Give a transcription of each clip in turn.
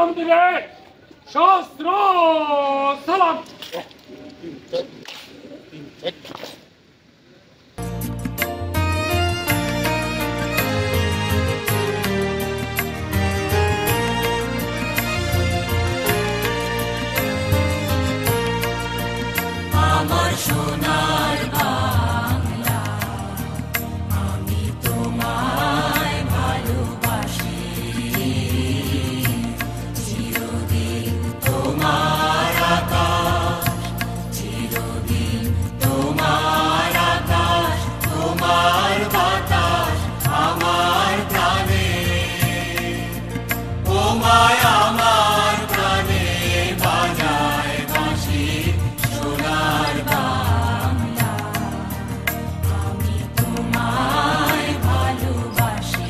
সালাম দিলে সহস্র সালাম। আমার সোনার বাংলা, আমি তোমায় ভালোবাসি, চিরদিন তোমার আকাশ, চিরদিন তোমার আকাশ, তোমার বাতাস আমার প্রাণে, তোমায় আমার প্রাণে বাজায় বাঁশি সোনার বাংলা, আমি তোমায় ভালোবাসি।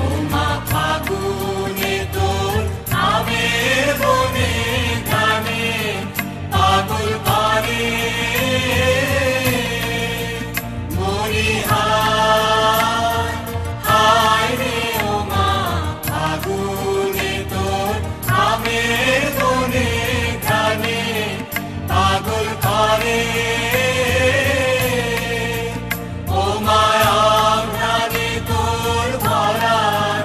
ওমা ফাগুনে তোর আমের বনে গানে পাগল করে মরি হায় হায় রে। ওমা ফাগুনে তোর আমের বনে গানে পাগল করে ওমা আঘ্রাণে তোর ভরা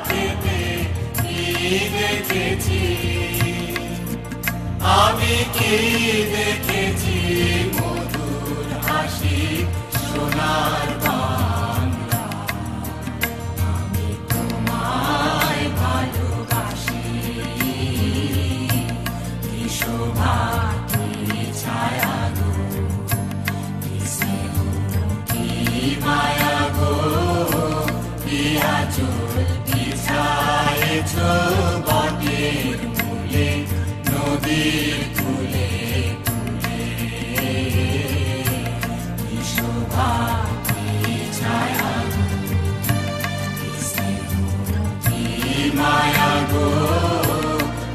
খেতে কি দেখেছি, আমি কি দেখেছি মধুর হাসি সোনার বাংলা, আমি তোমায় ভালোবাসি। কি শোভা কি ছায়া গো, কি স্নেহ কি মায়া গো, কি আঁচল বিছায়েছ বটের মূলে নদীর কূলে কূলে, কি শোভা কি ছায়া গো, কি স্নেহ কি মায়া গো,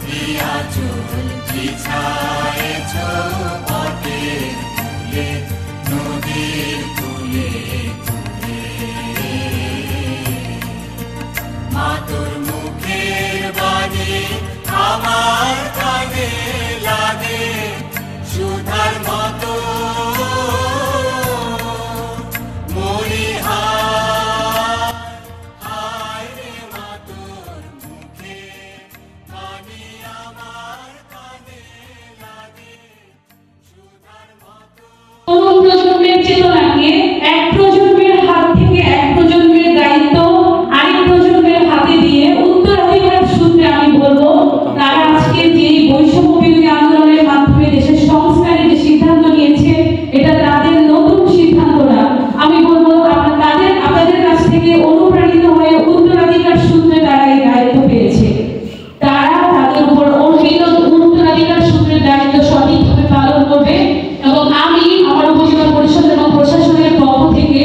কি আঁচল বিছায়েছ বটের মূলে নদীর কূলে কূলে। মা তোর মুখের বাণী আমার কানে লাগে সুধার মতো, মরি হায় হায় রে। মা তোর মুখের বাণী আমার কানে লাগে সুধার মতো। তরুণ প্রজন্মের চেতনাকে এক প্রজন্মের হাত থেকে এক প্রজন্মের দায়িত্ব আরেক প্রজন্মের হাতে দিয়ে উত্তরাধিকার সূত্রে আমি বলবো, তারা আজকে যে বৈষম্য বিরোধী আন্দোলনের মাধ্যমে দেশের সংস্কারের যে সিদ্ধান্ত নিয়েছে, এটা তাদের নতুন সিদ্ধান্ত না। আমি বলবো আপনাদের কাছ থেকে অনুপ্রাণিত হয়ে উত্তরাধিকার সূত্রে তারা এই দায়িত্ব পেয়েছে। তারা তাদের উপর অর্পিত উত্তরাধিকার সূত্রের দায়িত্ব সঠিকভাবে পালন করবে এবং আমি আমার উপজেলা পরিষদ এবং প্রশাসনের পক্ষ থেকে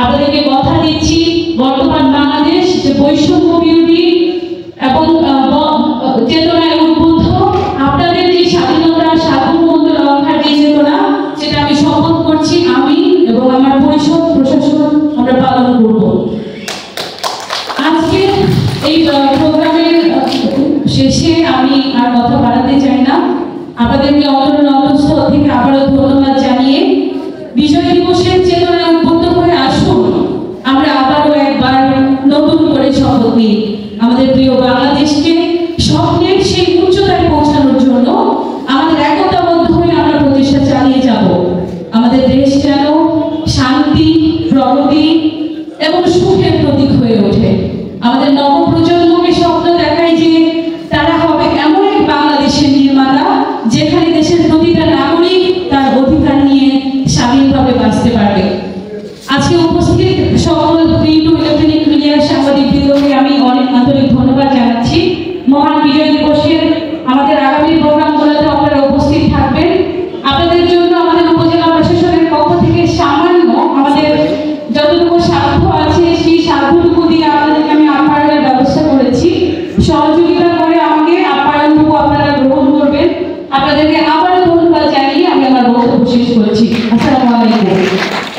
আপনাদেরকে কথা দিচ্ছি, বর্তমান বাংলাদেশ যে বৈষম্য বিরোধী এবং চেতনায় উদ্বুদ্ধ, আপনাদের যে স্বাধীনতা সার্বভৌমত্ব রক্ষার যে চেতনা, সেটা আমি শপথ করছি আমি এবং আমার পরিষদ প্রশাসন আমরা পালন করব। আজকে এই প্রোগ্রামের শেষে আমি আর কথা বাড়াতে চাই না, আপনাদেরকে অন্তঃস্থল থেকে আবারও ধন্যবাদ জানিয়ে বিজয় দিবসের চেতনায় উদ্বুদ্ধ হয়ে আসুন আমরা আবারও একবার নতুন করে শপথ নিই আমাদের প্রিয় বাংলাদেশকে স্বপ্নের সেই উচ্চতায় পৌঁছানোর জন্য আমাদের একতাবদ্ধ হয়ে আমরা প্রচেষ্টা চালিয়ে যাব। আমাদের দেশ যেন শান্তি, প্রগতি এবং সুখের প্রতীক হয়ে ওঠে। আমাদের নবপ্রজন্মকে স্বপ্ন দেখায় যে তারা হবে এমন এক বাংলাদেশের নির্মাতা, যেখানে দেশের প্রতিটা নাগরিক তার অধিকার নিয়ে স্বাধীনভাবে বাঁচতে পারবে। আজকে উপস্থিত সকল প্রিন্ট ও ইলেকট্রনিক মিডিয়ার সাংবাদিকবৃন্দকে আমি অনেক আন্তরিক ধন্যবাদ জানাচ্ছি। মহান বিজয় দিবসের আমাদের আগামী প্রোগ্রামগুলোতে আপনারা উপস্থিত থাকবেন। আপনাদের জন্য আমাদের উপজেলা প্রশাসনের পক্ষ থেকে সামান্য আমাদের যতটুকু সাধ্য আছে সেই সাধ্য সহযোগিতা করে আমাকে আপ্যায়নটুকু আপনারা গ্রহণ করবেন। আপনাদেরকে আবারও ধন্যবাদ জানিয়ে আমি আমার বক্তব্য শেষ করছি। আসসালামু আলাইকুম।